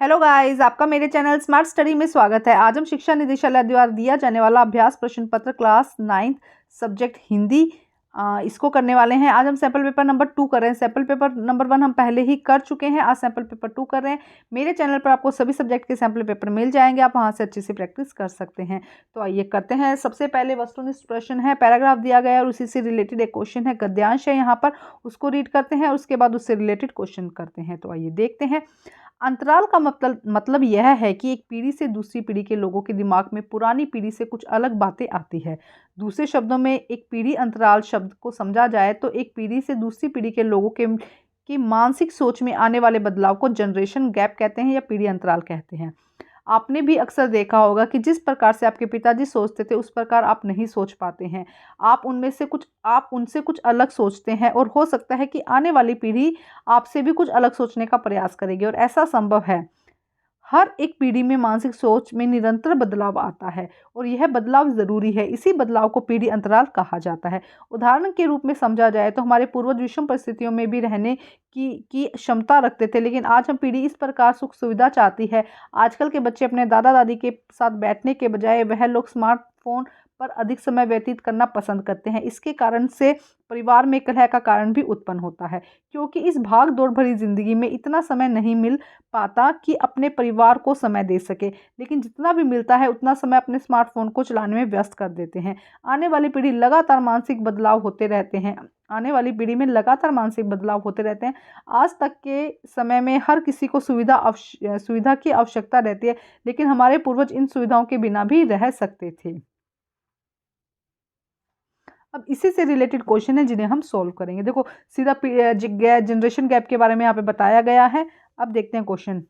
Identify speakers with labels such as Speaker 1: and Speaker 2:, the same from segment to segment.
Speaker 1: Hello guys, आपका मेरे channel smart study में स्वागत है। आज हम शिक्षा निदेशालय द्वारा दिया जाने वाला अभ्यास प्रश्न पत्र क्लास 9 सब्जेक्ट हिंदी इसको करने वाले हैं। आज हम सैंपल पेपर नंबर 2 कर रहे हैं। सैंपल पेपर नंबर 1 हम पहले ही कर चुके हैं। आज सैंपल पेपर 2 कर रहे हैं। मेरे चैनल पर आपको सभी सब्जेक्ट के सैंपल पेपर मिल जाएंगे, आप वहां से अच्छे से प्रैक्टिस कर सकते हैं। तो आइए करते हैं। सबसे पहले वस्तुनिष्ठ प्रश्न है, पैराग्राफ दिया गया है और उसी से रिलेटेड एक क्वेश्चन है, गद्यांश है यहाँ पर, उसको रीड करते हैं। उसके बाद उससे रिलेटेड क्वेश्चन करते हैं। तो आइए देखते हैं। अंतराल का मतलब यह है कि एक पीढ़ी से दूसरी पीढ़ी के लोगों के दिमाग में पुरानी पीढ़ी से कुछ अलग बातें आती है। दूसरे शब्दों में, एक पीढ़ी अंतराल शब्द को समझा जाए तो एक पीढ़ी से दूसरी पीढ़ी के लोगों के की मानसिक सोच में आने वाले बदलाव को जनरेशन गैप कहते हैं या पीढ़ी अंतराल कहते हैं। आपने भी अक्सर देखा होगा कि जिस प्रकार से आपके पिताजी सोचते थे उस प्रकार आप नहीं सोच पाते हैं। आप उनसे कुछ अलग सोचते हैं और हो सकता है कि आने वाली पीढ़ी आपसे भी कुछ अलग सोचने का प्रयास करेगी, और ऐसा संभव है। हर एक पीढ़ी में मानसिक सोच में निरंतर बदलाव आता है और यह बदलाव ज़रूरी है। इसी बदलाव को पीढ़ी अंतराल कहा जाता है। उदाहरण के रूप में समझा जाए तो हमारे पूर्वज विषम परिस्थितियों में भी रहने की क्षमता रखते थे, लेकिन आज हम पीढ़ी इस प्रकार सुख सुविधा चाहती है। आजकल के बच्चे अपने दादा दादी के साथ बैठने के बजाय वह लोग स्मार्टफोन पर अधिक समय व्यतीत करना पसंद करते हैं। इसके कारण से परिवार में कलह का कारण भी उत्पन्न होता है, क्योंकि इस भाग दौड़ भरी जिंदगी में इतना समय नहीं मिल पाता कि अपने परिवार को समय दे सके, लेकिन जितना भी मिलता है उतना समय अपने स्मार्टफोन को चलाने में व्यस्त कर देते हैं। आने वाली पीढ़ी लगातार मानसिक बदलाव होते रहते हैं। आने वाली पीढ़ी में लगातार मानसिक बदलाव होते रहते हैं। आज तक के समय में हर किसी को सुविधा की आवश्यकता रहती है, लेकिन हमारे पूर्वज इन सुविधाओं के बिना भी रह सकते थे। अब इसी से रिलेटेड क्वेश्चन है जिन्हें हम सॉल्व करेंगे। देखो, सीधा जनरेशन गैप के बारे में यहाँ पे बताया गया है। अब देखते हैं क्वेश्चन।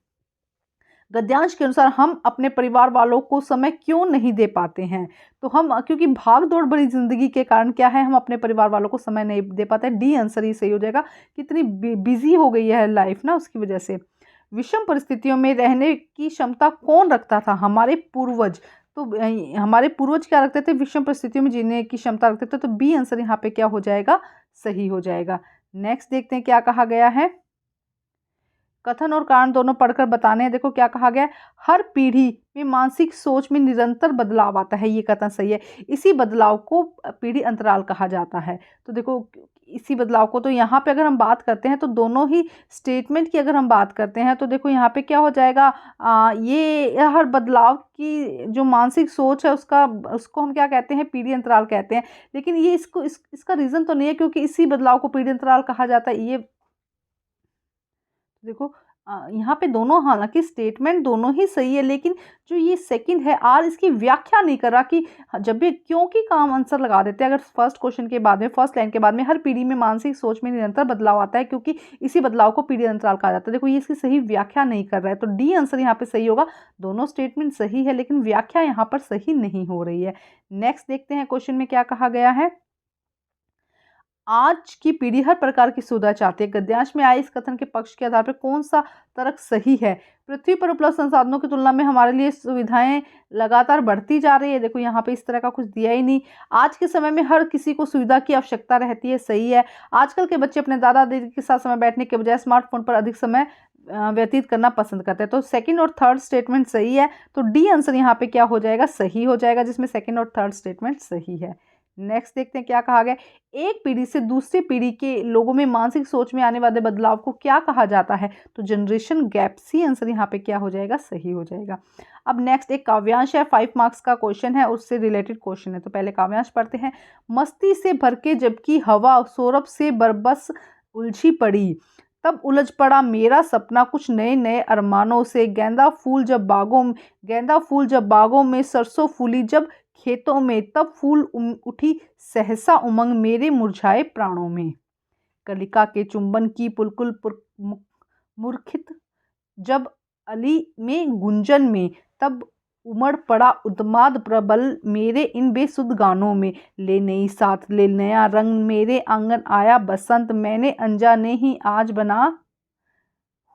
Speaker 1: गद्यांश के अनुसार हम अपने परिवार वालों को समय क्यों नहीं दे पाते हैं? तो हम क्योंकि भाग दौड़ भरी जिंदगी के कारण क्या है, हम अपने परिवार वालों को समय नहीं दे पाते। डी आंसर ही सही हो जाएगा। कितनी बिजी हो गई है लाइफ ना, उसकी वजह से। विषम परिस्थितियों में रहने की क्षमता कौन रखता था? हमारे पूर्वज। तो हमारे पूर्वज क्या रखते थे? विषम परिस्थितियों में जीने की क्षमता रखते थे। तो बी आंसर यहाँ पे क्या हो जाएगा? सही हो जाएगा। नेक्स्ट देखते हैं क्या कहा गया है। कथन और कारण दोनों पढ़कर बताने हैं। देखो क्या कहा गया है, हर पीढ़ी में मानसिक सोच में निरंतर बदलाव आता है। ये कथन सही है। इसी बदलाव को पीढ़ी अंतराल कहा जाता है। तो देखो, इसी बदलाव को, तो यहाँ पे अगर हम बात करते हैं तो दोनों ही स्टेटमेंट की अगर हम बात करते हैं तो देखो यहाँ पे क्या हो जाएगा, ये हर बदलाव की जो मानसिक सोच है उसको हम क्या कहते हैं? पीढ़ी अंतराल कहते हैं। लेकिन ये इसका रीज़न तो नहीं है, क्योंकि इसी बदलाव को पीढ़ी अंतराल कहा जाता है। ये देखो, यहाँ पे दोनों, हालांकि स्टेटमेंट दोनों ही सही है, लेकिन जो ये सेकंड है, आर इसकी व्याख्या नहीं कर रहा कि जब भी क्योंकि काम आंसर लगा देते हैं। अगर फर्स्ट क्वेश्चन के बाद में, फर्स्ट लाइन के बाद में, हर पीढ़ी में मानसिक सोच में निरंतर बदलाव आता है क्योंकि इसी बदलाव को पीढ़ी अंतराल कहा जाता है। देखो, ये इसकी सही व्याख्या नहीं कर रहा है, तो डी आंसर यहाँ पे सही होगा। दोनों स्टेटमेंट सही है, लेकिन व्याख्या यहाँ पर सही नहीं हो रही है। नेक्स्ट देखते हैं क्वेश्चन में क्या कहा गया है। आज की पीढ़ी हर प्रकार की सुविधा चाहती है। गद्यांश में आए इस कथन के पक्ष के आधार पर कौन सा तर्क सही है? पृथ्वी पर उपलब्ध संसाधनों की तुलना में हमारे लिए सुविधाएं लगातार बढ़ती जा रही है। देखो, यहाँ पे इस तरह का कुछ दिया ही नहीं। आज के समय में हर किसी को सुविधा की आवश्यकता रहती है, सही है। आजकल के बच्चे अपने दादा दादी के साथ समय बैठने के बजाय स्मार्टफोन पर अधिक समय व्यतीत करना पसंद करते हैं। तो सेकंड और थर्ड स्टेटमेंट सही है। तो डी आंसर यहाँ पे क्या हो जाएगा? सही हो जाएगा, जिसमें सेकंड और थर्ड स्टेटमेंट सही है। नेक्स्ट देखते हैं क्या कहा गया। एक पीढ़ी से दूसरी पीढ़ी के लोगों में मानसिक सोच में आने वाले बदलाव को क्या कहा जाता है? तो जनरेशन गैप। सी आंसर यहाँ पे क्या हो जाएगा? सही हो जाएगा। अब नेक्स्ट एक काव्यांश है, 5 मार्क्स का क्वेश्चन है, उससे रिलेटेड क्वेश्चन है। तो पहले काव्यांश पढ़ते हैं। मस्ती से भर के जबकि हवा सौरभ से बरबस उलझी पड़ी, तब उलझ पड़ा मेरा सपना कुछ नए नए अरमानों से। गेंदा फूल जब बागों में, सरसों फूली जब खेतों में, तब फूल उठी सहसा उमंग मेरे मुरझाए प्राणों में। कलिका के चुंबन की पुलकुल मूर्खित जब अली में गुंजन में, तब उमड़ पड़ा उन्माद प्रबल मेरे इन बेसुध गानों में। ले नई साथ ले नया रंग, मेरे आंगन आया बसंत, मैंने अनजाने ही आज बना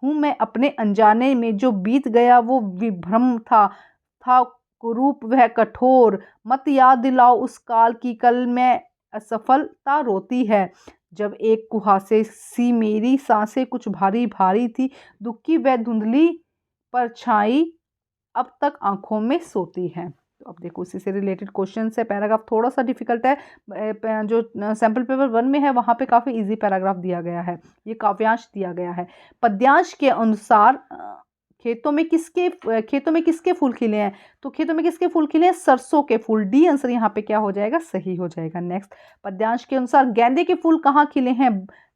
Speaker 1: हूँ मैं अपने अनजाने में। जो बीत गया वो विभ्रम था कुरूप वह कठोर, मत याद दिलाओ उस काल की, कल में असफलता रोती है। जब एक कुहासे सी मेरी सांसें कुछ भारी भारी थी, दुख की वह धुंधली परछाई अब तक आंखों में सोती है। तो अब देखो इसी से रिलेटेड क्वेश्चन है। पैराग्राफ थोड़ा सा डिफिकल्ट है, जो सैम्पल पेपर 1 में है वहाँ पे काफ़ी इजी पैराग्राफ दिया गया है, ये काव्यांश दिया गया है। पद्यांश के अनुसार खेतों में किसके फूल खिले हैं? तो खेतों में किसके फूल खिले हैं? सरसों के फूल। डी आंसर यहाँ पे क्या हो जाएगा? सही हो जाएगा। नेक्स्ट, पद्यांश के अनुसार गेंदे के फूल कहाँ खिले हैं?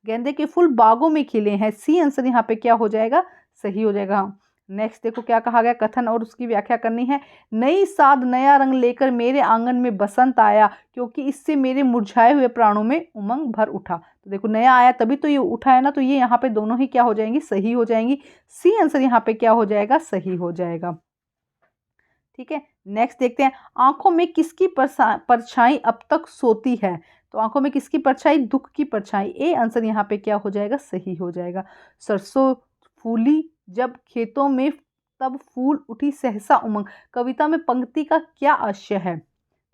Speaker 1: गेंदे के फूल बागों में खिले हैं। सी आंसर यहाँ पे क्या हो जाएगा? सही हो जाएगा। नेक्स्ट देखो क्या कहा गया, कथन और उसकी व्याख्या करनी है। नई साद नया रंग लेकर मेरे आंगन में बसंत आया, क्योंकि इससे मेरे मुरझाए हुए प्राणों में उमंग भर उठा। तो देखो नया आया तभी तो ये उठा है ना, तो ये यहाँ पे दोनों ही क्या हो जाएंगी? सही हो जाएंगी। सी आंसर यहाँ पे क्या हो जाएगा? सही हो जाएगा। ठीक है, नेक्स्ट देखते हैं, आंखों में किसकी परछाई अब तक सोती है? तो आंखों में किसकी परछाई? दुख की परछाई। ए आंसर यहाँ पे क्या हो जाएगा? सही हो जाएगा। सरसों फूली जब खेतों में, तब फूल उठी सहसा उमंग। कविता में पंक्ति का क्या आशय है?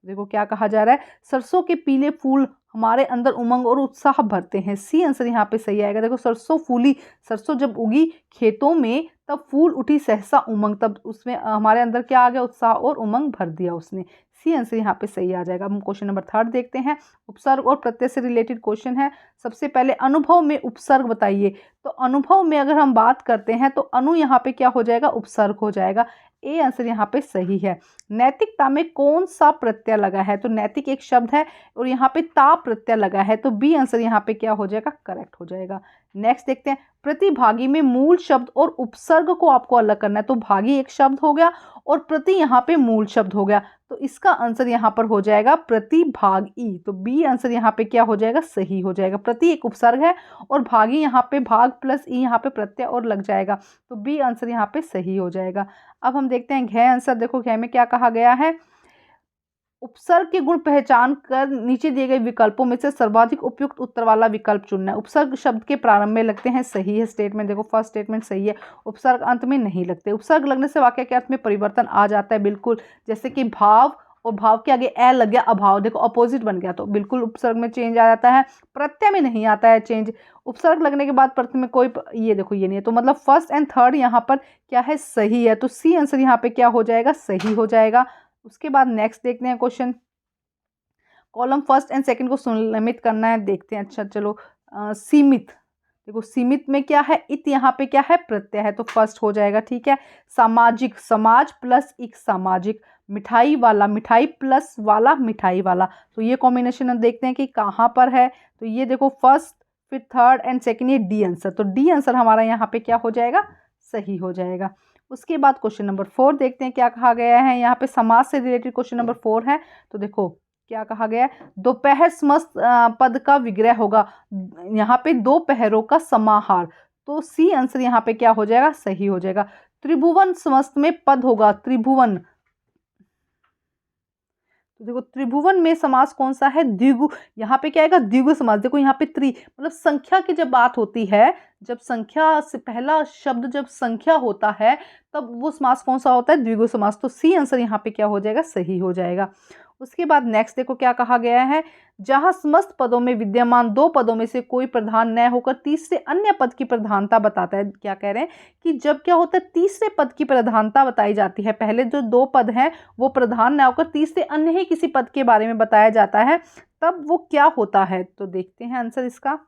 Speaker 1: देखो क्या कहा जा रहा है, सरसों के पीले फूल हमारे अंदर उमंग और उत्साह भरते हैं। सी आंसर यहाँ पे सही आएगा। देखो सरसों फूली, सरसों जब उगी खेतों में तब फूल उठी सहसा उमंग, तब उसमें हमारे अंदर क्या आ गया? उत्साह और उमंग भर दिया उसने। सी आंसर यहाँ पे सही आ जाएगा। हम क्वेश्चन नंबर 3 देखते हैं। उपसर्ग और प्रत्यय से रिलेटेड क्वेश्चन है। सबसे पहले अनुभव में उपसर्ग बताइए। तो अनुभव में अगर हम बात करते हैं तो अनु यहाँ पे क्या हो जाएगा? उपसर्ग हो जाएगा। ए आंसर यहाँ पे सही है। नैतिकता में कौन सा प्रत्यय लगा है? तो नैतिक एक शब्द है और यहाँ पे ता प्रत्यय लगा है, तो बी आंसर यहाँ पे क्या हो जाएगा? करेक्ट हो जाएगा। नेक्स्ट देखते हैं, प्रतिभागी में मूल शब्द और उपसर्ग को आपको अलग करना है। तो भागी एक शब्द हो गया और प्रति यहाँ पे मूल शब्द हो गया, तो इसका आंसर यहाँ पर हो जाएगा प्रतिभागी। तो बी आंसर यहाँ पे क्या हो जाएगा? सही हो जाएगा। प्रति एक उपसर्ग है और भागी यहाँ पे भाग प्लस ई यहाँ पे प्रत्यय और लग जाएगा, तो बी आंसर यहाँ पे सही हो जाएगा। अब हम देखते हैं घ आंसर। देखो घ में क्या कहा गया है, उपसर्ग के गुण पहचान कर नीचे दिए गए विकल्पों में से सर्वाधिक उपयुक्त उत्तर वाला विकल्प चुनना है। उपसर्ग शब्द के प्रारंभ में लगते हैं, सही है स्टेटमेंट। देखो फर्स्ट स्टेटमेंट सही है। उपसर्ग अंत में नहीं लगते। उपसर्ग लगने से वाक्य के अर्थ में परिवर्तन आ जाता है, बिल्कुल। जैसे कि भाव और भाव के आगे ए लग गया, अभाव, देखो अपोजिट बन गया, तो बिल्कुल उपसर्ग में चेंज आ जाता है। प्रत्यय में नहीं आता है चेंज। उपसर्ग लगने के बाद प्रत्यय में कोई, ये देखो ये नहीं है, तो मतलब फर्स्ट एंड थर्ड यहाँ पर क्या है? सही है। तो सी आंसर यहाँ पे क्या हो जाएगा? सही हो जाएगा। उसके बाद नेक्स्ट देखते हैं question. Column first and second को संलग्नित करना है, देखते हैं। अच्छा चलो, सीमित। देखो सीमित में क्या है? इत यहाँ पे क्या है? प्रत्यय है, तो फर्स्ट हो जाएगा। ठीक है। सामाजिक, समाज प्लस एक सामाजिक। मिठाई वाला, मिठाई प्लस वाला मिठाई वाला, तो ये कॉम्बिनेशन हम देखते हैं कि कहाँ पर है। तो ये देखो फर्स्ट, फिर थर्ड एंड सेकंड, ये डी आंसर। तो डी आंसर हमारा यहाँ पे क्या हो जाएगा? सही हो जाएगा। उसके बाद क्वेश्चन नंबर 4 देखते हैं क्या कहा गया है। यहाँ पे समाज से रिलेटेड क्वेश्चन नंबर 4 है। तो देखो क्या कहा गया है, दोपहर समस्त पद का विग्रह होगा। यहाँ पे दो पहरों का समाहार, तो सी आंसर यहाँ पे क्या हो जाएगा? सही हो जाएगा। त्रिभुवन समस्त में पद होगा, त्रिभुवन। तो देखो त्रिभुवन में समास कौन सा है? द्विगु। यहाँ पे क्या आएगा? द्विगु समास। देखो यहाँ पे त्रि मतलब संख्या की जब बात होती है, जब संख्या से पहला शब्द जब संख्या होता है, तब वो समास कौन सा होता है? द्विगु समास। तो सी आंसर यहाँ पे क्या हो जाएगा? सही हो जाएगा। उसके बाद नेक्स्ट देखो क्या कहा गया है, जहां समस्त पदों में विद्यमान दो पदों में से कोई प्रधान न होकर तीसरे अन्य पद की प्रधानता बताता है। क्या कह रहे हैं कि जब क्या होता है, तीसरे पद की प्रधानता बताई जाती है। पहले जो दो पद हैं वो प्रधान न होकर तीसरे अन्य ही किसी पद के बारे में बताया जाता है, तब वो क्या होता है? तो देखते हैं आंसर इसका।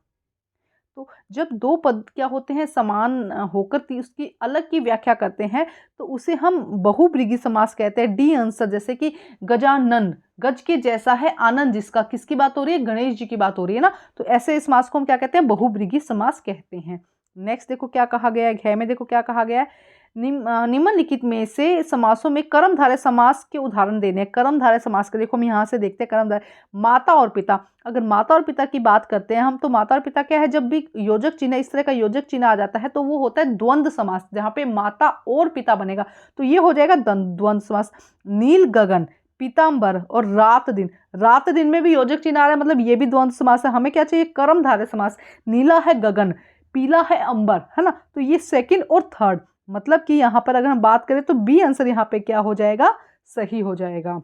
Speaker 1: तो जब दो पद क्या होते हैं समान होकर उसकी अलग की व्याख्या करते हैं, तो उसे हम बहुब्रीहि समास कहते हैं। D answer. जैसे कि गजानन, गज के जैसा है आनंद, जिसका किसकी बात हो रही है? गणेश जी की बात हो रही है ना, तो ऐसे समास को हम क्या कहते हैं? बहुब्रीहि समास कहते हैं। नेक्स्ट देखो क्या कहा गया है। घ में देखो क्या कहा गया है, निम्नलिखित में से समासों में कर्मधारय समास के उदाहरण देने हैं। कर्मधारय समास के देखो हम यहाँ से देखते हैं। कर्मधारय, माता और पिता। अगर माता और पिता की बात करते हैं हम, तो माता और पिता क्या है, जब भी योजक चिन्ह, इस तरह का योजक चिन्ह आ जाता है तो वो होता है द्वंद्व समास, जहाँ पे माता और पिता बनेगा, तो ये हो जाएगा द्वंद्व समास। नील गगन, पीताम्बर और रात दिन। रात दिन में भी योजक चिन्ह आ रहा है, मतलब ये भी द्वंद्व समास है। हमें क्या चाहिए? कर्मधारय समास। नीला है गगन, पीला है अंबर, है ना, तो ये सेकंड और थर्ड, मतलब कि यहाँ पर अगर हम बात करें तो बी आंसर यहाँ पे क्या हो जाएगा? सही हो जाएगा।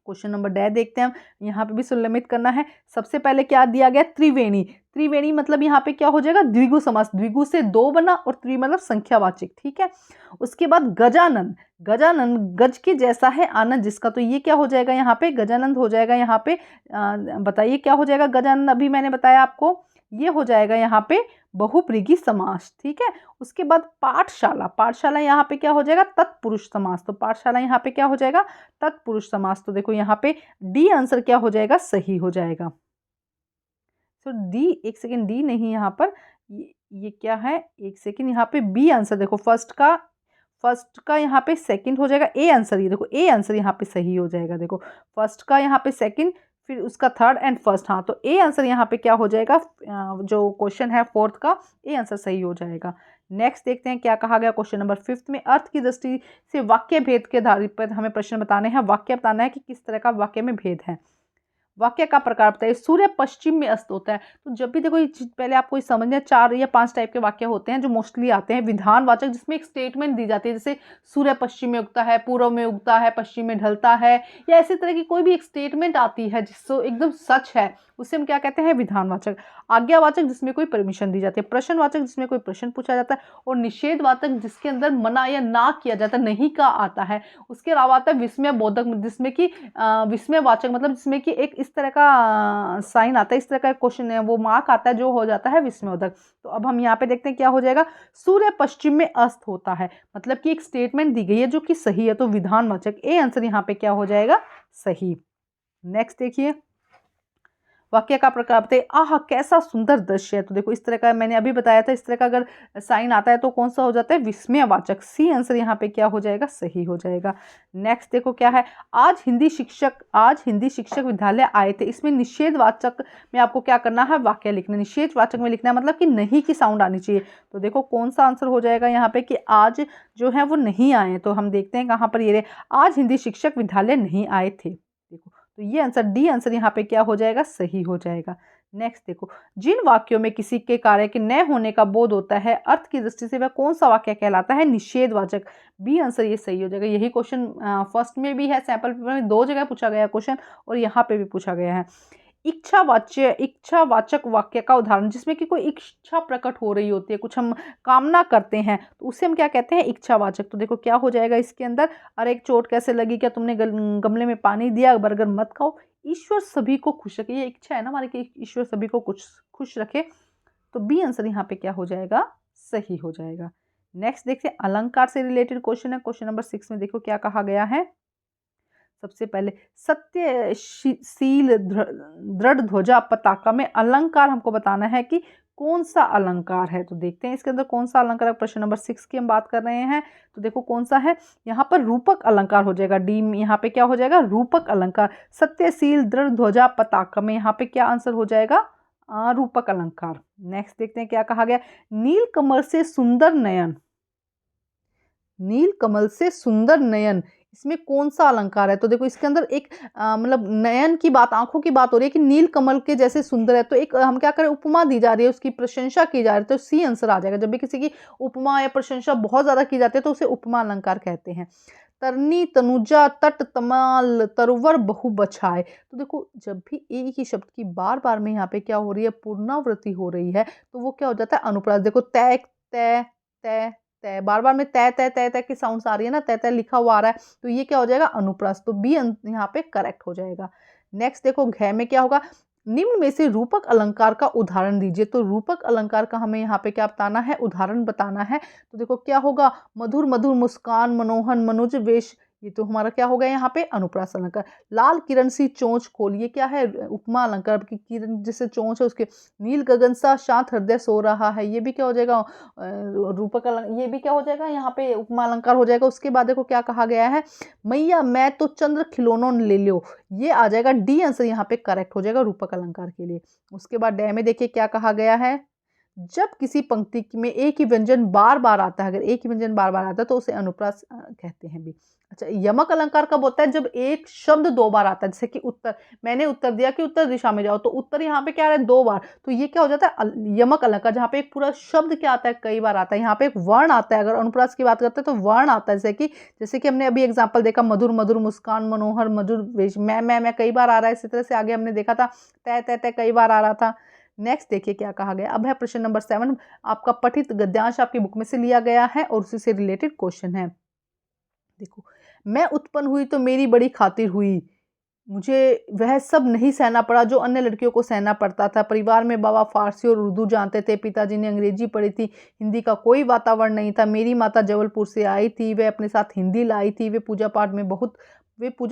Speaker 1: क्वेश्चन नंबर डे देखते हैं हम, यहाँ पे भी संलग्नित करना है। सबसे पहले क्या दिया गया, त्रिवेणी। त्रिवेणी मतलब यहाँ पे क्या हो जाएगा, द्विगु समास, द्विगु से दो बना और त्रि मतलब संख्यावाचक, ठीक है। उसके बाद गजानन, गजानन गज के जैसा है आनंद जिसका, तो ये क्या हो जाएगा यहाँ पे, गजानंद हो जाएगा यहाँ पे। बताइए क्या हो जाएगा गजानंद, अभी मैंने बताया आपको, ये हो जाएगा यहाँ पे बहुप्रीगी समास, ठीक है। उसके बाद पाठशाला, पाठशाला यहाँ पे क्या हो जाएगा, तत्पुरुष समास, तो पाठशाला यहाँ पे क्या हो जाएगा, तत्पुरुष समास। तो देखो यहाँ पे डी आंसर क्या हो जाएगा, सही हो जाएगा। तो डी, एक सेकेंड, डी नहीं यहाँ पर, ये क्या है, एक सेकेंड, यहाँ पे बी आंसर देखो, फर्स्ट का यहाँ पे सेकंड हो जाएगा, ए आंसर, ये देखो ए आंसर यहाँ पे सही हो जाएगा। देखो फर्स्ट का यहाँ पे सेकंड, फिर उसका थर्ड एंड फर्स्ट, हाँ तो ए आंसर यहाँ पे क्या हो जाएगा, जो क्वेश्चन है फोर्थ का ए आंसर सही हो जाएगा। नेक्स्ट देखते हैं क्या कहा गया क्वेश्चन नंबर 5 में, अर्थ की दृष्टि से वाक्य भेद के आधार पर हमें प्रश्न बताने हैं। वाक्य बताना है कि किस तरह का वाक्य में भेद है। वाक्य का प्रकार बताइए, सूर्य पश्चिम में अस्त होता है। तो जब भी देखो ये चीज पहले आपको समझना, 4 या 5 टाइप के वाक्य होते हैं जो मोस्टली आते हैं। विधानवाचक जिसमें एक स्टेटमेंट दी जाती है, जैसे सूर्य पश्चिम में उगता है, पूर्व में उगता है, पश्चिम में ढलता है, या ऐसी तरह की कोई भी एक स्टेटमेंट आती है जिससे एकदम सच है, उसे हम क्या कहते हैं, विधानवाचक। आज्ञावाचक जिसमें कोई परमिशन दी जाती है, प्रश्नवाचक जिसमें कोई प्रश्न पूछा जाता है, और निषेधवाचक जिसके अंदर मना या ना किया जाता है, नहीं का आता है। उसके अलावा आता है विस्मय बोधक, जिसमें कि विस्मयवाचक मतलब जिसमें कि एक इस तरह का साइन आता है, इस तरह का क्वेश्चन है, वो मार्क आता है जो हो जाता है विस्मयबोधक। तो अब हम यहाँ पे देखते हैं क्या हो जाएगा, सूर्य पश्चिम में अस्त होता है, मतलब कि एक स्टेटमेंट दी गई है जो कि सही है, तो विधानवाचक ए आंसर यहाँ पे क्या हो जाएगा, सही। नेक्स्ट देखिए, वाक्य का प्रकार बताइए, आह कैसा सुंदर दृश्य है। तो देखो इस तरह का मैंने अभी बताया था, इस तरह का अगर साइन आता है तो कौन सा हो जाता है, विस्मयवाचक। सी आंसर यहाँ पे क्या हो जाएगा, सही हो जाएगा। नेक्स्ट देखो क्या है, आज हिंदी शिक्षक विद्यालय आए थे। इसमें निषेधवाचक में आपको क्या करना है, वाक्य लिखना। निषेधवाचक में लिखना है मतलब कि नहीं की साउंड आनी चाहिए। तो देखो कौन सा आंसर हो जाएगा यहाँ पे कि आज जो है वो नहीं आए। तो हम देखते हैं कहाँ पर ये, आज हिंदी शिक्षक विद्यालय नहीं आए थे। देखो तो ये आंसर डी आंसर यहाँ पे क्या हो जाएगा, सही हो जाएगा। नेक्स्ट देखो, जिन वाक्यों में किसी के कार्य के न होने का बोध होता है अर्थ की दृष्टि से, वह कौन सा वाक्य कहलाता है, निषेधवाचक। बी आंसर ये सही हो जाएगा। यही क्वेश्चन फर्स्ट में भी है, सैंपल पेपर में 2 जगह पूछा गया क्वेश्चन, और यहाँ पे भी पूछा गया है। इच्छावाचक वाक्य का उदाहरण, जिसमें कि कोई इच्छा प्रकट हो रही होती है, कुछ हम कामना करते हैं, तो उसे हम क्या कहते हैं, इच्छावाचक। तो देखो क्या हो जाएगा इसके अंदर, अरे एक चोट कैसे लगी, क्या तुमने गमले में पानी दिया, बर्गर मत खाओ, ईश्वर सभी को खुश रखे। ये इच्छा है ना हमारे कि ईश्वर सभी को कुछ खुश रखे। तो बी आंसर यहाँ पे क्या हो जाएगा, सही हो जाएगा। नेक्स्ट देखते हैं, अलंकार से रिलेटेड क्वेश्चन है। क्वेश्चन नंबर 6 में देखो क्या कहा गया है। सबसे पहले सत्यशील दृढ़ ध्वजा पताका में अलंकार हमको बताना है कि कौन सा अलंकार है। तो देखते हैं इसके अंदर कौन सा अलंकार है। प्रश्न नंबर 6 की हम बात कर रहे हैं, तो देखो कौन सा है, यहाँ पर रूपक अलंकार हो जाएगा। डी में यहाँ पे क्या हो जाएगा, रूपक अलंकार। सत्यशील दृढ़ ध्वजा पताका में यहाँ पे क्या आंसर हो जाएगा, रूपक अलंकार। नेक्स्ट देखते हैं क्या कहा गया, नील कमल से सुंदर नयन, नील कमल से सुंदर नयन, इसमें कौन सा अलंकार है। तो देखो इसके अंदर एक मतलब नयन की बात, आंखों की बात हो रही है कि नील कमल के जैसे सुंदर है, तो एक हम क्या करें, उपमा दी जा रही है, उसकी प्रशंसा की जा रही है, तो सी आंसर आ जाएगा। जब भी किसी की उपमा या प्रशंसा बहुत ज्यादा की जाती है तो उसे उपमा अलंकार कहते हैं। तरनी तनुजा तट तमाल तरवर बहु बछाए, तो देखो जब भी एक ही शब्द की बार बार में यहाँ पे क्या हो रही है, पुनरावृत्ति हो रही है, तो वो क्या हो जाता है, अनुप्रास। देखो तय तय तय तय, बार बार में तय तय तय तय की साउंड्स आ रही है ना, तय तय लिखा हुआ आ रहा है, तो ये क्या हो जाएगा, अनुप्रास। तो बी यहाँ पे करेक्ट हो जाएगा। नेक्स्ट देखो घ में क्या होगा, निम्न में से रूपक अलंकार का उदाहरण दीजिए। तो रूपक अलंकार का हमें यहाँ पे क्या बताना है, उदाहरण बताना है। तो देखो क्या होगा, मधुर मधुर मुस्कान, मनोहन मनुज वेश, ये तो हमारा क्या हो गया यहाँ पे, अनुप्रास अलंकार। लाल किरण सी चोंच खोल, ये क्या है, उपमा अलंकार की किरण जिससे चोंच है उसके। नील गगन सा शांत हृदय सो रहा है, ये भी क्या हो जाएगा, रूपक अलंकार, ये भी क्या हो जाएगा यहाँ पे, उपमा अलंकार हो जाएगा। उसके बाद देखो क्या कहा गया है, मैया मैं तो चंद्र खिलौनों ले लो, ये आ जाएगा। डी आंसर यहाँ पे करेक्ट हो जाएगा रूपक अलंकार के लिए। उसके बाद डे में देखिए क्या कहा गया है, जब किसी पंक्ति में एक ही व्यंजन बार बार आता है, अगर एक ही व्यंजन बार बार आता है तो उसे अनुप्रास कहते हैं भी। अच्छा, यमक अलंकार कब होता है? जब एक शब्द 2 बार आता है, जैसे कि उत्तर, मैंने उत्तर दिया कि उत्तर दिशा में जाओ, तो उत्तर यहाँ पे क्या आ रहा है? 2 बार, तो ये क्या हो जाता है? यमक अलंकार, जहाँ पे एक पूरा शब्द क्या आता है? कई बार आता है। यहाँ पे एक वर्ण आता है, अगर अनुप्रास की बात करते हैं तो वर्ण आता है, जैसे कि हमने अभी एग्जाम्पल देखा, मधुर मधुर मुस्कान, मनोहर मधुर वेश, मैं कई बार आ रहा है। इसी तरह से आगे हमने देखा था तय तय तय कई बार आ रहा था। नेक्स्ट देखिए क्या कहा गया। अब है प्रश्न नंबर 7, आपका पठित गद्यांश आपकी बुक में से लिया गया है और उसी से रिलेटेड क्वेश्चन है। देखो, मैं उत्पन्न हुई तो मेरी बड़ी खातिर हुई, मुझे वह सब नहीं सहना पड़ा जो अन्य लड़कियों को सहना पड़ता था। परिवार में बाबा फारसी और उर्दू जानते थे, पिताजी ने अंग्रेजी पढ़ी थी, हिंदी का कोई वातावरण नहीं था। मेरी माता जबलपुर से आई थी, वह अपने साथ हिंदी लाई थी। वे पूजा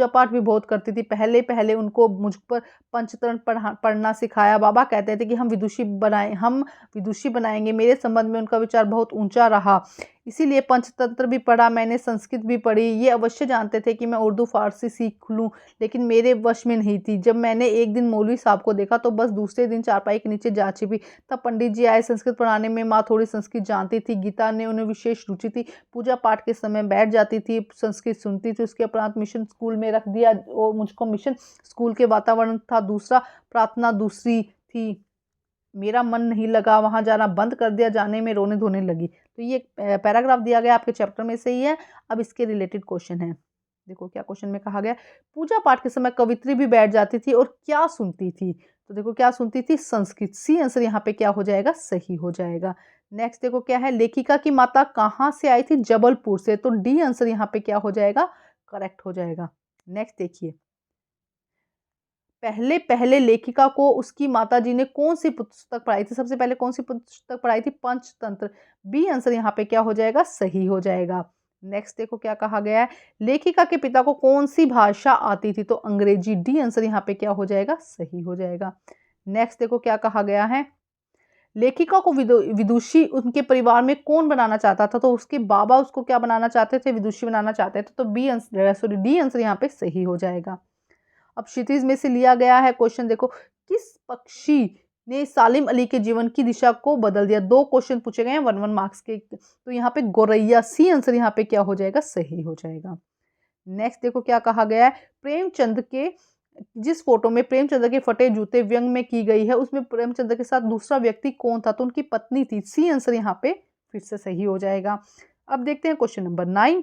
Speaker 1: पाठ भी बहुत करती थी। पहले पहले उनको मुझ पर पंचतंत्र पढ़ना सिखाया। बाबा कहते थे कि हम विदुषी बनाएंगे। मेरे संबंध में उनका विचार बहुत ऊंचा रहा, इसीलिए पंचतंत्र भी पढ़ा। मैंने संस्कृत भी पढ़ी। ये अवश्य जानते थे कि मैं उर्दू फारसी सीख लूँ, लेकिन मेरे वश में नहीं थी। जब मैंने एक दिन मौलवी साहब को देखा तो बस दूसरे दिन चारपाई के नीचे जा छिपी। तब पंडित जी आए। संस्कृत पढ़ाने में माँ थोड़ी संस्कृत जानती थी। गीता ने उन्हें विशेष रुचि थी। पूजा पाठ के समय बैठ जाती थी, संस्कृत सुनती थी। उसके उपरांत मिशन स्कूल में रख दिया और मुझको मिशन स्कूल के वातावरण था दूसरा, प्रार्थना दूसरी थी। मेरा मन नहीं लगा, वहाँ जाना बंद कर दिया, जाने में रोने धोने लगी। तो ये पैराग्राफ दिया गया आपके चैप्टर में से ही है। अब इसके रिलेटेड क्वेश्चन है। देखो क्या क्वेश्चन में कहा गया। पूजा पाठ के समय कवित्री भी बैठ जाती थी और क्या सुनती थी? तो देखो क्या सुनती थी? संस्कृत। सी आंसर यहाँ पे क्या हो जाएगा? सही हो जाएगा। नेक्स्ट देखो क्या है। लेखिका की माता कहाँ से आई थी? जबलपुर से। तो डी आंसर यहाँ पे क्या हो जाएगा? करेक्ट हो जाएगा। नेक्स्ट देखिए, पहले पहले लेखिका को उसकी माताजी ने कौन सी पुस्तक पढ़ाई थी? सबसे पहले कौन सी पुस्तक पढ़ाई थी? पंचतंत्र। बी आंसर यहाँ पे क्या हो जाएगा? सही हो जाएगा। नेक्स्ट देखो क्या कहा गया है। लेखिका के पिता को कौन सी भाषा आती थी? तो अंग्रेजी। डी आंसर यहाँ पे क्या हो जाएगा? सही हो जाएगा। नेक्स्ट देखो क्या कहा गया है। लेखिका को विदुषी उनके परिवार में कौन बनाना चाहता था? तो उसके बाबा उसको क्या बनाना चाहते थे? विदुषी बनाना चाहते थे। तो बी आंसर डी आंसर यहाँ पे सही हो जाएगा। अब क्षितिज में से लिया गया है क्वेश्चन। देखो, किस पक्षी ने सालिम अली के जीवन की दिशा को बदल दिया? 2 क्वेश्चन पूछे गए हैं 1-1 मार्क्स के। तो यहाँ पे गौरैया। सी आंसर यहाँ पे क्या हो जाएगा? सही हो जाएगा। नेक्स्ट देखो क्या कहा गया है। प्रेमचंद के जिस फोटो में प्रेमचंद के फटे जूते व्यंग में की गई है, उसमें प्रेमचंद के साथ दूसरा व्यक्ति कौन था? तो उनकी पत्नी थी। सी आंसर यहाँ पे फिर से सही हो जाएगा। अब देखते हैं क्वेश्चन नंबर 9।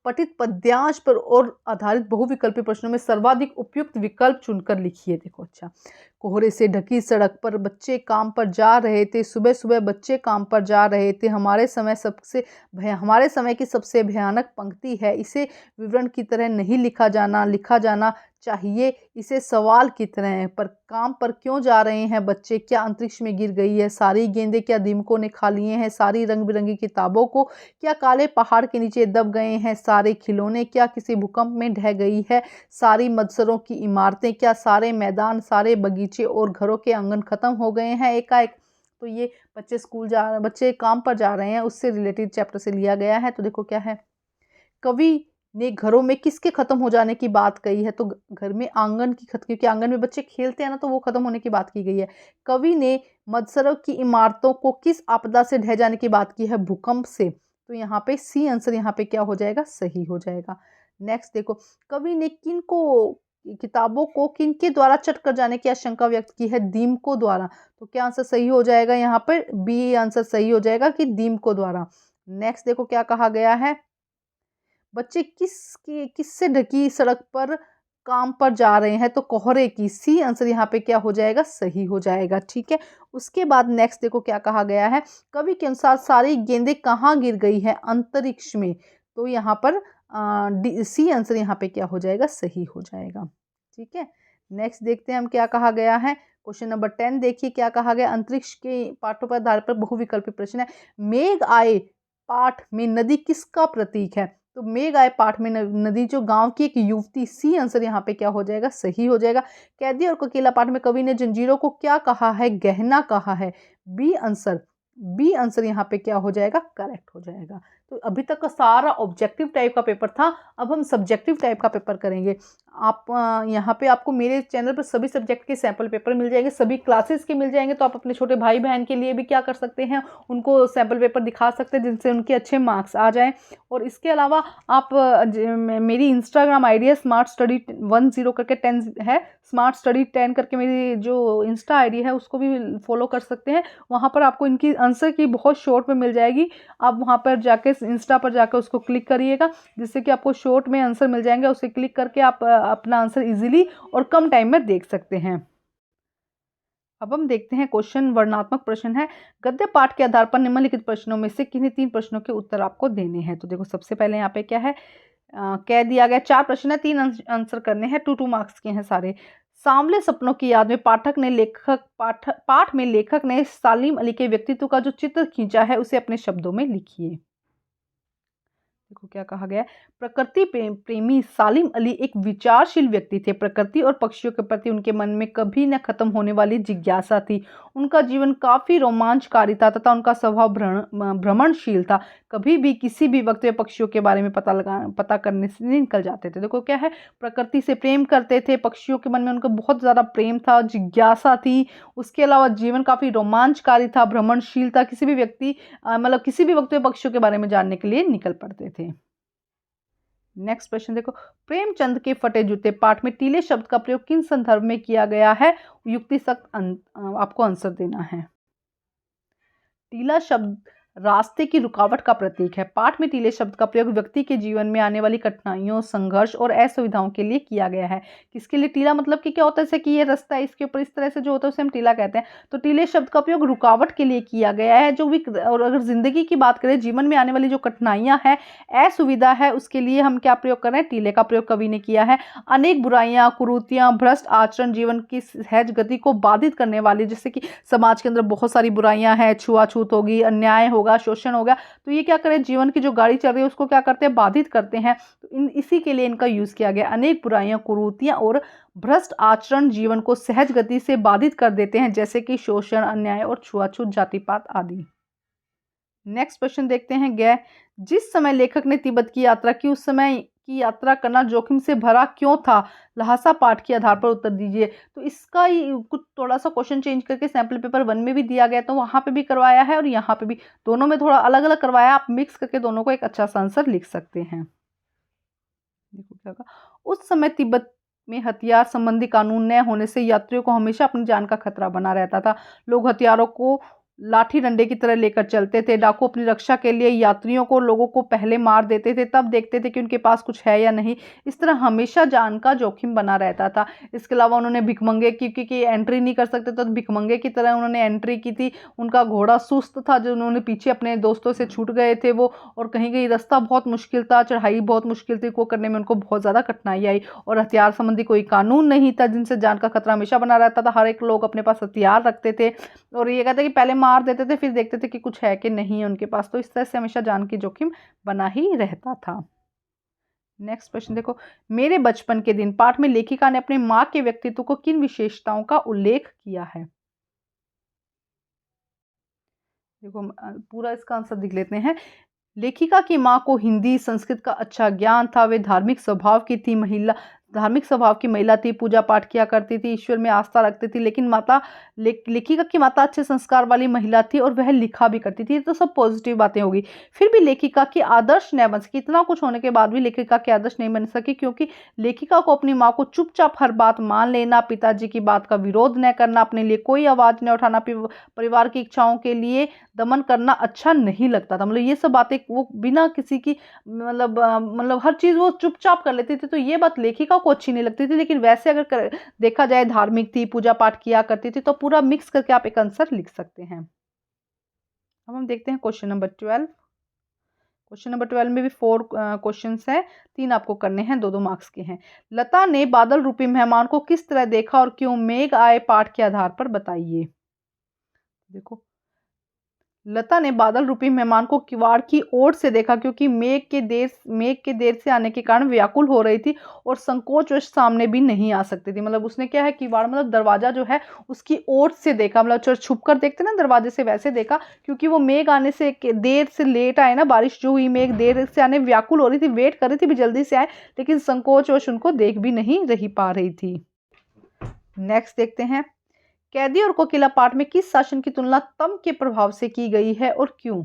Speaker 1: पठित पद्यांश पर और आधारित बहुविकल्पी प्रश्नों में सर्वाधिक उपयुक्त विकल्प चुनकर लिखिए। देखो, अच्छा, कोहरे से ढकी सड़क पर बच्चे काम पर जा रहे थे। सुबह सुबह बच्चे काम पर जा रहे थे। हमारे समय की सबसे भयानक पंक्ति है। इसे विवरण की तरह नहीं लिखा जाना चाहिए। इसे सवाल की तरह है। पर काम पर क्यों जा रहे हैं बच्चे? क्या अंतरिक्ष में गिर गई है सारी गेंदें? क्या दीमकों ने खा लिए हैं सारी रंग बिरंगी किताबों को? क्या काले पहाड़ के नीचे दब गए हैं सारे खिलौने? क्या किसी भूकंप में ढह गई है सारी मदसरों की इमारतें? क्या सारे मैदान, सारे बगीचे और घरों के आंगन खत्म हो गए हैं एकाएक? तो ये बच्चे काम पर जा रहे हैं, उससे रिलेटेड चैप्टर से लिया गया है। तो देखो क्या है। कवि ने घरों में किसके खत्म हो जाने की बात कही है? तो घर में आंगन की क्योंकि आंगन में बच्चे खेलते हैं ना, तो वो खत्म होने की बात की गई है। कवि ने मदसरों की इमारतों को किस आपदा से ढह जाने की बात की है? भूकंप से। तो यहाँ पे सी आंसर यहाँ पे क्या हो जाएगा? सही हो जाएगा। नेक्स्ट देखो, कवि ने किताबों को किनके द्वारा चट कर जाने की आशंका व्यक्त की है? दीमकों द्वारा। तो क्या आंसर सही हो जाएगा? यहाँ पर बी आंसर सही हो जाएगा कि दीमकों द्वारा। नेक्स्ट देखो क्या कहा गया है। बच्चे किससे ढकी सड़क पर काम पर जा रहे हैं? तो कोहरे की। सी आंसर यहाँ पे क्या हो जाएगा? सही हो जाएगा। ठीक है। उसके बाद नेक्स्ट देखो क्या कहा गया है। कवि के अनुसार सारी गेंदें कहाँ गिर गई है? अंतरिक्ष में। तो यहाँ पर सी आंसर यहाँ पे क्या हो जाएगा? सही हो जाएगा। ठीक है। नेक्स्ट देखते हैं हम क्या कहा गया है। क्वेश्चन नंबर 10 देखिए क्या कहा गया। अंतरिक्ष के पाठों पर आधार पर बहुविकल्पी प्रश्न है। मेघ आए पाठ में नदी किसका प्रतीक है? तो मेघ आए पाठ में नदी जो गांव की एक युवती। सी आंसर यहाँ पे क्या हो जाएगा? सही हो जाएगा। कैदी और कोकिला पाठ में कवि ने जंजीरों को क्या कहा है? गहना कहा है। बी आंसर बी आंसर यहाँ पे क्या हो जाएगा, करेक्ट हो जाएगा। तो अभी तक का सारा ऑब्जेक्टिव टाइप का पेपर था, अब हम सब्जेक्टिव टाइप का पेपर करेंगे। आप यहाँ पे आपको मेरे चैनल पर सभी सब्जेक्ट के सैम्पल पेपर मिल जाएंगे, सभी क्लासेस के मिल जाएंगे। तो आप अपने छोटे भाई बहन के लिए भी क्या कर सकते हैं, उनको सैम्पल पेपर दिखा सकते हैं जिनसे उनके अच्छे मार्क्स आ जाएँ। और इसके अलावा आप मेरी इंस्टाग्राम आई डी है स्मार्ट स्टडी 10 करके 10 है, स्मार्ट स्टडी 10 करके मेरी जो इंस्टा आई डी है उसको भी फॉलो कर सकते हैं। वहाँ पर आपको इनकी आंसर की बहुत शॉर्ट में मिल जाएगी। आप वहाँ पर जाके इंस्टा पर जाकर उसको क्लिक करिएगा, जिससे कि आपको शॉर्ट में आंसर मिल जाएंगे। उसे क्लिक करके आप अपना आंसर इजीली और कम टाइम में देख सकते हैं। अब हम देखते हैं क्वेश्चन, वर्णनात्मक प्रश्न है। गद्य पाठ के आधार पर निम्नलिखित प्रश्नों में से किन्हीं 3 प्रश्नों के उत्तर आपको देने हैं। तो देखो सबसे पहले यहाँ पे क्या है, कह दिया गया 4 प्रश्न है, 3 आंसर करने हैं, 2 मार्क्स के हैं सारे। सांवले सपनों की याद में पाठ में लेखक ने सालिम अली के व्यक्तित्व का जो चित्र खींचा है उसे अपने शब्दों में लिखिए। देखो क्या कहा गया है, प्रकृति प्रेमी सालिम अली एक विचारशील व्यक्ति थे। प्रकृति और पक्षियों के प्रति उनके मन में कभी न खत्म होने वाली जिज्ञासा थी। उनका जीवन काफी रोमांचकारी था तथा उनका स्वभाव भ्रमणशील था। कभी भी किसी भी वक्त वे पक्षियों के बारे में पता करने से नहीं निकल जाते थे। देखो क्या है, प्रकृति से प्रेम करते थे, पक्षियों के मन में उनका बहुत ज्यादा प्रेम था, जिज्ञासा थी। उसके अलावा जीवन काफी रोमांचकारी था, भ्रमणशील था। किसी भी व्यक्ति मतलब किसी भी वक्त वे पक्षियों के बारे में जानने के लिए निकल पड़ते थे। नेक्स्ट प्रश्न देखो, प्रेमचंद के फटे जूते पाठ में टीले शब्द का प्रयोग किन संदर्भ में किया गया है, युक्ति सख्त आपको आंसर देना है। टीला शब्द रास्ते की रुकावट का प्रतीक है। पाठ में टीले शब्द का प्रयोग व्यक्ति के जीवन में आने वाली कठिनाइयों, संघर्ष और असुविधाओं के लिए किया गया है। किसके लिए टीला, मतलब कि क्या होता है, जैसे कि ये रास्ता है, इसके ऊपर इस तरह से जो होता है उसे हम टीला कहते हैं। तो टीले शब्द का प्रयोग रुकावट के लिए किया गया है। जो भी, और अगर जिंदगी की बात करें, जीवन में आने वाली जो कठिनाइयां है, असुविधा है, उसके लिए हम क्या प्रयोग कर रहे हैं, टीले का प्रयोग कवि ने किया है। अनेक बुराइयां, कुरीतियां, भ्रष्ट आचरण जीवन की सहज गति को बाधित करने वाली, जैसे कि समाज के अंदर बहुत सारी बुराइयां हैं, छुआछूत होगी, अन्याय होगा, शोषण होगा, तो ये क्या करें, जीवन की जो गाड़ी चल रही है उसको क्या करते हैं, बाधित करते हैं। तो इसी के लिए इनका यूज किया गया। अनेक बुराइयां, कुरीतियां और भ्रष्ट आचरण जीवन को सहज गति से बाधित कर देते हैं, जैसे कि शोषण, अन्याय और छुआछूत, जातिपात आदि। नेक्स्ट क्वेश्चन देखते हैं, जिस समय लेखक ने तिब्बत की यात्रा की उस समय की यात्रा करना जोखिम से भरा क्यों था, लहासा पाठ के आधार पर उत्तर दीजिए। तो इसका ही कुछ थोड़ा सा क्वेश्चन चेंज करके सैंपल पेपर 1 में भी दिया गया, तो वहां पे भी करवाया है और यहाँ पे भी, दोनों में थोड़ा अलग अलग करवाया। आप मिक्स करके दोनों को एक अच्छा सा आंसर लिख सकते हैं। देखो क्या होगा, उस समय तिब्बत में हथियार संबंधी कानून न होने से यात्रियों को हमेशा अपनी जान का खतरा बना रहता था। लोग हथियारों को लाठी डंडे की तरह लेकर चलते थे। डाकू अपनी रक्षा के लिए यात्रियों को, लोगों को पहले मार देते थे, तब देखते थे कि उनके पास कुछ है या नहीं। इस तरह हमेशा जान का जोखिम बना रहता था। इसके अलावा उन्होंने भिखमंगे की, क्योंकि एंट्री नहीं कर सकते तो भिखमंगे की तरह उन्होंने एंट्री की थी। उनका घोड़ा सुस्त था, जो उन्होंने पीछे अपने दोस्तों से छूट गए थे वो, और कहीं कहीं रास्ता बहुत मुश्किल था, चढ़ाई बहुत मुश्किल थी, वो करने में उनको बहुत ज़्यादा कठिनाई आई। और हथियार संबंधी कोई कानून नहीं था जिनसे जान का खतरा हमेशा बना रहता था। हर एक लोग अपने पास हथियार रखते थे और ये कहते हैं कि पहले मार देते थे, फिर देखते थे कि कुछ है कि नहीं है उनके पास। तो इस तरह से हमेशा जान की जोखिम बना ही रहता था। नेक्स्ट प्रश्न देखो, मेरे बचपन के दिन पाठ में लेखिका ने अपने मां के व्यक्तित्व को किन विशेषताओं का उल्लेख किया है। देखो पूरा इसका आंसर देख लेते हैं। लेखिका की मां को हिंदी संस्कृत का अच्छा ज्ञान था। वे धार्मिक स्वभाव की महिला थी, पूजा पाठ किया करती थी, ईश्वर में आस्था रखती थी। लेकिन लेखिका की माता अच्छे संस्कार वाली महिला थी और वह लिखा भी करती थी। तो सब पॉजिटिव बातें होगी। फिर भी लेखिका की आदर्श नहीं बन सकी। इतना कुछ होने के बाद भी लेखिका की आदर्श नहीं बन सकी, क्योंकि लेखिका को अपनी माँ को चुपचाप हर बात मान लेना, पिताजी की बात का विरोध न करना, अपने लिए कोई आवाज न उठाना, परिवार की इच्छाओं के लिए दमन करना अच्छा नहीं लगता था। मतलब ये सब बातें वो बिना किसी की मतलब हर चीज वो चुपचाप कर लेती थी। तो ये बात लेखिका को अच्छी नहीं लगती थी। लेकिन वैसे अगर देखा जाए, धार्मिक थी, पूजा पाठ किया करती थी, तो पूरा मिक्स करके आप एक आंसर लिख सकते हैं। अब हम देखते हैं क्वेश्चन नंबर 12। क्वेश्चन नंबर 12 में भी 4 क्वेश्चंस हैं, 3 आपको करने हैं, 2-2 मार्क्स के हैं। लता ने बादल रूपी मेहमान को किस तरह देखा और क्यों मेघ आए, पाठ के आधार पर बताइए। देखो लता ने बादल रूपी मेहमान को किवाड़ की ओर से देखा, क्योंकि मेघ के देर से आने के कारण व्याकुल हो रही थी और संकोचवश सामने भी नहीं आ सकती थी। मतलब उसने क्या है, किवाड़ मतलब दरवाजा जो है उसकी ओर से देखा, मतलब छुप कर देखते ना दरवाजे से, वैसे देखा, क्योंकि वो मेघ आने से देर से लेट आए ना, बारिश जो हुई, मेघ देर से आने व्याकुल हो रही थी, वेट कर रही थी भी जल्दी से आए, लेकिन संकोचवश उनको देख भी नहीं रही पा रही थी। नेक्स्ट देखते हैं, कैदी और कोकिला पाठ में किस शासन की तुलना तम के प्रभाव से की गई है और क्यों?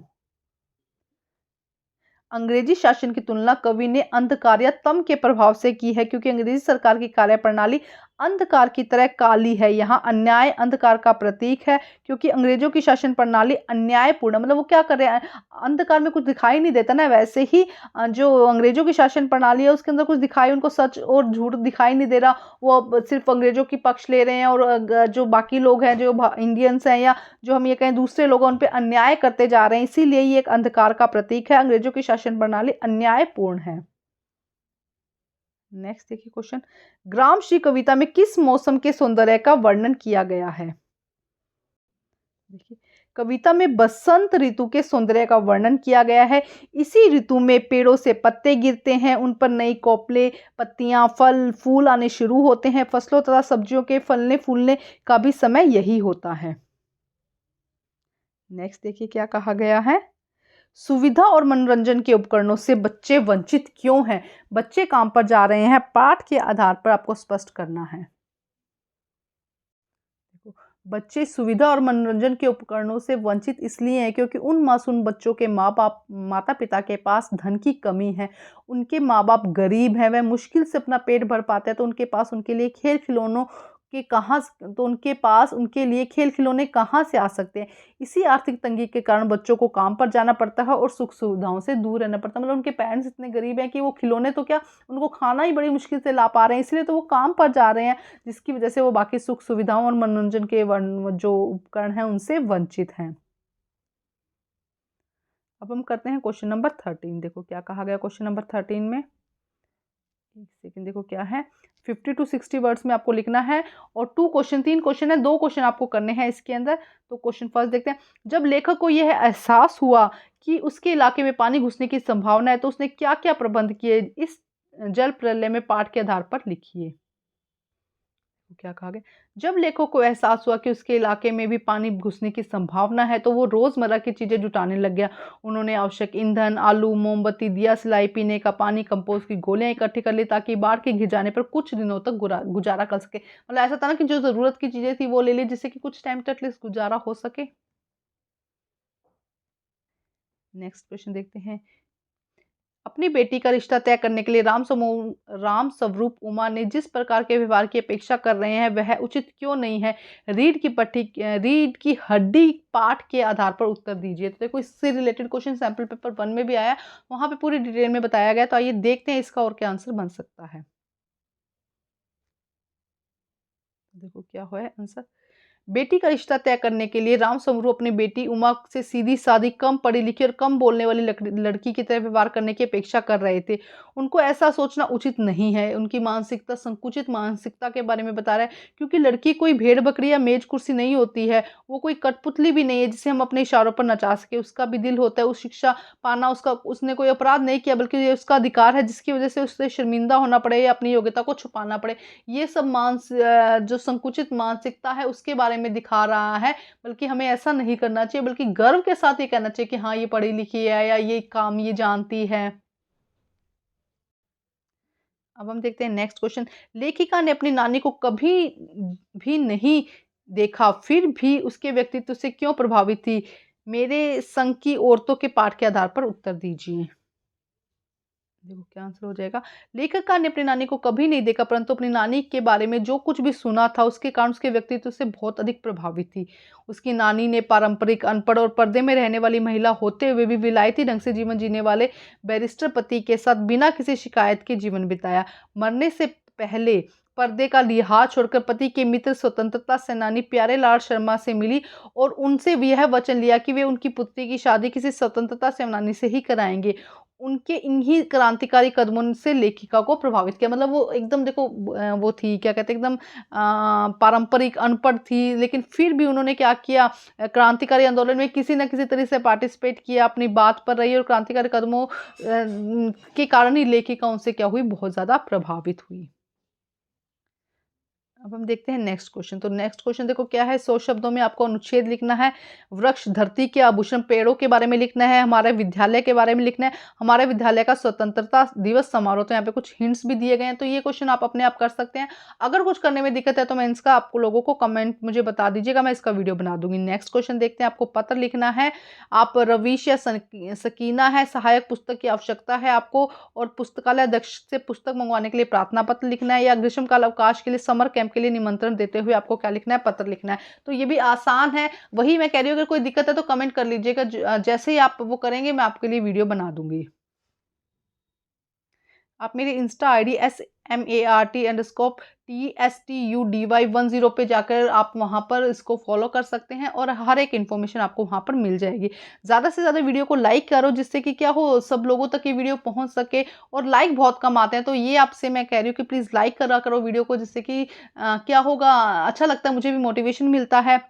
Speaker 1: अंग्रेजी शासन की तुलना कवि ने अंधकार या तम के प्रभाव से की है, क्योंकि अंग्रेजी सरकार की कार्यप्रणाली अंधकार की तरह काली है। यहाँ अन्याय अंधकार का प्रतीक है, क्योंकि अंग्रेजों की शासन प्रणाली अन्यायपूर्ण, मतलब वो क्या कर रहे हैं, अंधकार में कुछ दिखाई नहीं देता ना, वैसे ही जो अंग्रेजों की शासन प्रणाली है उसके अंदर कुछ दिखाई, उनको सच और झूठ दिखाई नहीं दे रहा, वो अब सिर्फ अंग्रेजों की पक्ष ले रहे हैं, और जो बाकी लोग हैं, जो इंडियंस हैं, या जो हम ये कहें दूसरे लोग, उन पे अन्याय करते जा रहे हैं, इसीलिए ये एक अंधकार का प्रतीक है। अंग्रेजों की शासन प्रणाली अन्यायपूर्ण है। नेक्स्ट देखिए क्वेश्चन, ग्रामश्री कविता में किस मौसम के सौंदर्य का वर्णन किया गया है? देखिए, कविता में बसंत ऋतु के सौंदर्य का वर्णन किया गया है। इसी ऋतु में पेड़ों से पत्ते गिरते हैं, उन पर नई कोपले, पत्तियां, फल, फूल आने शुरू होते हैं। फसलों तथा सब्जियों के फलने फूलने का भी समय यही होता है। नेक्स्ट देखिए क्या कहा गया है, सुविधा और मनोरंजन के उपकरणों से बच्चे वंचित क्यों हैं? बच्चे काम पर जा रहे हैं, पाठ के आधार पर आपको स्पष्ट करना है। बच्चे सुविधा और मनोरंजन के उपकरणों से वंचित इसलिए हैं क्योंकि उन मासूम बच्चों के माँ बाप माता पिता के पास धन की कमी है। उनके माँ बाप गरीब हैं, वह मुश्किल से अपना पेट भर पाते हैं, तो उनके पास उनके लिए खेल खिलौनों के कहाँ तो उनके पास उनके लिए खेल खिलौने कहाँ से आ सकते हैं। इसी आर्थिक तंगी के कारण बच्चों को काम पर जाना पड़ता है और सुख सुविधाओं से दूर रहना पड़ता है। मतलब उनके पेरेंट्स इतने गरीब हैं कि वो खिलौने तो क्या, उनको खाना ही बड़ी मुश्किल से ला पा रहे हैं, इसलिए तो वो काम पर जा रहे हैं, जिसकी वजह से वो बाकी सुख सुविधाओं और मनोरंजन के जो उपकरण हैं उनसे वंचित हैं। अब हम करते हैं क्वेश्चन नंबर 13। देखो क्या कहा गया क्वेश्चन नंबर 13 में, एक सेकेंड, देखो क्या है, 50 to 60 वर्ड्स में आपको लिखना है, और 3 क्वेश्चन है, 2 क्वेश्चन आपको करने हैं इसके अंदर। तो क्वेश्चन फर्स्ट देखते हैं, जब लेखक को यह एहसास हुआ कि उसके इलाके में पानी घुसने की संभावना है, तो उसने क्या क्या प्रबंध किए, इस जल प्रलय में पाठ के आधार पर लिखिए। क्या कहा गया, जब लेखक को एहसास हुआ कि उसके इलाके में भी पानी घुसने की संभावना है, तो वो रोजमर्रा की चीजें जुटाने लग गया। उन्होंने आवश्यक ईंधन, आलू, मोमबत्ती, दिया सिलाई, पीने का पानी, कंपोस्ट की गोलियां इकट्ठी कर ली, ताकि बाढ़ के घिर जाने पर कुछ दिनों तक गुजारा कर सके। मतलब ऐसा था ना कि जो जरूरत की चीजें थी वो ले ली, जिससे कि कुछ टाइम तक एटलीस्ट गुजारा हो सके। नेक्स्ट क्वेश्चन देखते हैं, अपनी बेटी का रिश्ता तय करने के लिए राम स्वरूप उमा ने जिस प्रकार के व्यवहार की अपेक्षा कर रहे हैं वह उचित क्यों नहीं है? रीढ़ की हड्डी पाठ के आधार पर उत्तर दीजिए। तो देखो इससे रिलेटेड क्वेश्चन सैंपल पेपर 1 में भी आया, वहां पे पूरी डिटेल में बताया गया। तो आइए देखते हैं इसका और क्या आंसर बन सकता है। देखो क्या है आंसर, बेटी का रिश्ता तय करने के लिए राम स्वरूप अपनी बेटी उमा से सीधी सादी, कम पढ़ी लिखी और कम बोलने वाली लड़की की तरह व्यवहार करने की अपेक्षा कर रहे थे। उनको ऐसा सोचना उचित नहीं है। उनकी मानसिकता संकुचित मानसिकता के बारे में बता रहा है, क्योंकि लड़की कोई भेड़ बकरी या मेज कुर्सी नहीं होती है, वो कोई कठपुतली भी नहीं है जिसे हम अपने इशारों पर नचा सके। उसका भी दिल होता है, उस शिक्षा पाना उसका, उसने कोई अपराध नहीं किया, बल्कि ये उसका अधिकार है, जिसकी वजह से उसे शर्मिंदा होना पड़े या अपनी योग्यता को छुपाना पड़े। ये सब जो संकुचित मानसिकता है उसके बारे में दिखा रहा है। बल्कि हमें ऐसा नहीं करना चाहिए, बल्कि गर्व के साथ ये कहना चाहिए कि हाँ ये पढ़ी लिखी है या ये काम ये जानती है। अब हम देखते हैं नेक्स्ट क्वेश्चन, लेखिका ने अपनी नानी को कभी भी नहीं देखा, फिर भी उसके व्यक्तित्व से क्यों प्रभावित थी? मेरे संग की औरतों के पाठ के आधार पर उत्तर दीजिए। देखो क्या आंसर हो जाएगा, लेखिका ने अपनी नानी को कभी नहीं देखा, परंतु अपनी नानी के बारे में जो कुछ भी सुना था उसके कारण उसके व्यक्तित्व से बहुत अधिक प्रभावित थी। उसकी नानी ने पारंपरिक, अनपढ़ और पर्दे में रहने वाली महिला होते हुए भी विलायती ढंग से जीवन जीने वाले बैरिस्टर पति के साथ बिना किसी शिकायत के जीवन बिताया। मरने से पहले पर्दे का लिहाज छोड़कर पति के मित्र स्वतंत्रता सेनानी प्यारे लाल शर्मा से मिली और उनसे भी यह वचन लिया कि वे उनकी पुत्री की शादी किसी स्वतंत्रता सेनानी से ही कराएंगे। उनके इन्हीं क्रांतिकारी कदमों से लेखिका को प्रभावित किया। मतलब वो एकदम देखो वो थी क्या कहते हैं एकदम पारंपरिक अनपढ़ थी, लेकिन फिर भी उन्होंने क्या किया, क्रांतिकारी आंदोलन में किसी न किसी तरह से पार्टिसिपेट किया, अपनी बात पर रही और क्रांतिकारी कदमों के कारण ही लेखिका उनसे क्या हुई, बहुत ज़्यादा प्रभावित हुई। अब हम देखते हैं नेक्स्ट क्वेश्चन। तो नेक्स्ट क्वेश्चन देखो क्या है, 100 शब्दों में आपको अनुच्छेद लिखना है। वृक्ष धरती के आभूषण पेड़ों के बारे में लिखना है, हमारे विद्यालय के बारे में लिखना है, हमारे विद्यालय का स्वतंत्रता दिवस समारोह। तो यहाँ पे कुछ हिंट्स भी दिए गए हैं, तो ये क्वेश्चन आप अपने आप कर सकते हैं। अगर कुछ करने में दिक्कत है तो मैं इसका आपको लोगों को कमेंट मुझे बता दीजिएगा, मैं इसका वीडियो बना दूंगी। नेक्स्ट क्वेश्चन देखते हैं, आपको पत्र लिखना है। आप रवीश या सकीना है, सहायक पुस्तक की आवश्यकता है आपको, और पुस्तकालय अध्यक्ष से पुस्तक मंगवाने के लिए प्रार्थना पत्र लिखना है, या ग्रीष्मकाल अवकाश के लिए समर कैंप के लिए निमंत्रण देते हुए आपको क्या लिखना है, पत्र लिखना है। तो ये भी आसान है, वही मैं कह रही हूँ, अगर कोई दिक्कत है तो कमेंट कर लीजिएगा, जैसे ही आप वो करेंगे मैं आपके लिए वीडियो बना दूंगी। आप मेरी इंस्टा आईडी SMART_TSTUDY10 पे जाकर आप वहाँ पर इसको फॉलो कर सकते हैं, और हर एक इन्फॉर्मेशन आपको वहाँ पर मिल जाएगी। ज़्यादा से ज़्यादा वीडियो को लाइक करो, जिससे कि क्या हो, सब लोगों तक ये वीडियो पहुँच सके। और लाइक बहुत कम आते हैं, तो ये आपसे मैं कह रही हूँ कि प्लीज़ लाइक करा करो वीडियो को, जिससे कि क्या होगा, अच्छा लगता है, मुझे भी मोटिवेशन मिलता है।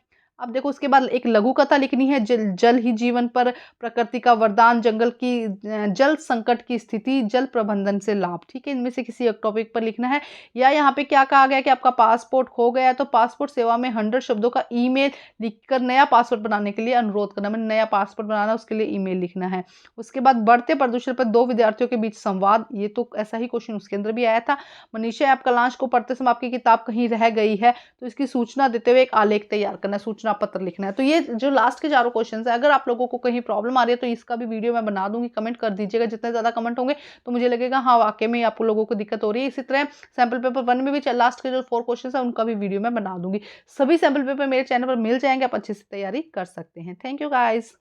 Speaker 1: अब देखो उसके बाद एक लघु कथा लिखनी है, जल जल ही जीवन पर, प्रकृति का वरदान, जंगल की जल संकट की स्थिति, जल प्रबंधन से लाभ। ठीक है, इनमें से किसी एक टॉपिक पर लिखना है। या यहाँ पे क्या कहा गया कि आपका पासपोर्ट खो गया है, तो पासपोर्ट सेवा में 100 शब्दों का ईमेल लिखकर नया पासपोर्ट बनाने के लिए अनुरोध करना। मैंने नया पासपोर्ट बनाना, उसके लिए ईमेल लिखना है। उसके बाद बढ़ते प्रदूषण पर 2 विद्यार्थियों के बीच संवाद, ये तो ऐसा ही क्वेश्चन उसके अंदर भी आया था। मनीषा ऐप कलांश को पढ़ते समय आपकी किताब कहीं रह गई है, तो इसकी सूचना देते हुए एक आलेख तैयार करना है, सूचना पत्र लिखना है। तो ये जो लास्ट के चारों क्वेश्चन है, अगर आप लोगों को कहीं प्रॉब्लम आ रही है तो इसका भी वीडियो मैं बना दूंगी, कमेंट कर दीजिएगा। जितने ज्यादा कमेंट होंगे तो मुझे लगेगा हाँ वाकई में आप लोगों को दिक्कत हो रही है। इसी तरह सैंपल पेपर 1 में भी लास्ट के जो 4 क्वेश्चन है उनका भी वीडियो मैं बना दूंगी। सभी सैंपल पेपर मेरे चैनल पर मिल जाएंगे, आप अच्छे से तैयारी कर सकते हैं। Thank you guys.